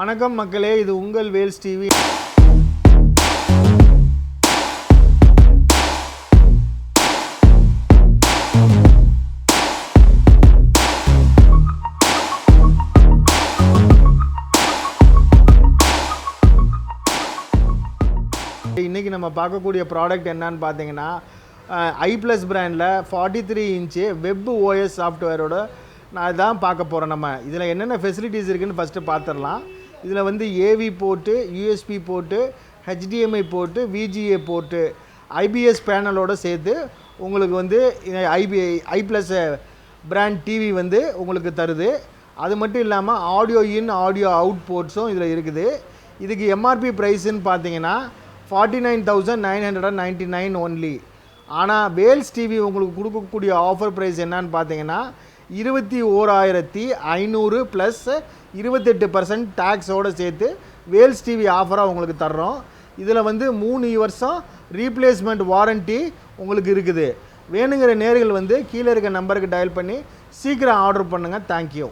வணக்கம் மக்களே, இது உங்கள் வேல்ஸ் டிவி. இன்னைக்கு நம்ம பார்க்கக்கூடிய ப்ராடக்ட் என்னன்னு பார்த்தீங்கன்னா, ஐப்ளஸ் பிராண்டில் 43 இன்ச்சு வெப் ஓஎஸ் சாஃப்ட்வேரோட நான் தான் பார்க்க போகிறேன். நம்ம இதில் என்னென்ன ஃபெசிலிட்டிஸ் இருக்குதுன்னு ஃபஸ்ட்டு பார்த்துடலாம். இதில் வந்து AV port, USB port, HDMI port, VGA port, IPS பேனலோடு சேர்த்து உங்களுக்கு வந்து ஐப்ளஸ் பிராண்ட் டிவி வந்து உங்களுக்கு தருது. அது மட்டும் இல்லாமல் ஆடியோ இன் ஆடியோ அவுட் போர்ட்ஸும் இதில் இருக்குது. இதுக்கு எம்ஆர்பி ப்ரைஸுன்னு பார்த்தீங்கன்னா 49,999 ஒன்லி. ஆனால் வேல்ஸ் டிவி உங்களுக்கு கொடுக்கக்கூடிய ஆஃபர் ப்ரைஸ் என்னன்னு பார்த்தீங்கன்னா 21,500 ப்ளஸ் 28% டேக்ஸோடு சேர்த்து வேல்ஸ் டிவி ஆஃபராக உங்களுக்கு தர்றோம். இதில் வந்து 3 வருஷம் ரீப்ளேஸ்மெண்ட் வாரண்ட்டி உங்களுக்கு இருக்குது. வேணுங்கிற நேர்கள் வந்து கீழே இருக்க நம்பருக்கு டயல் பண்ணி சீக்கிரம் ஆர்டர் பண்ணுங்கள். தேங்க்யூ.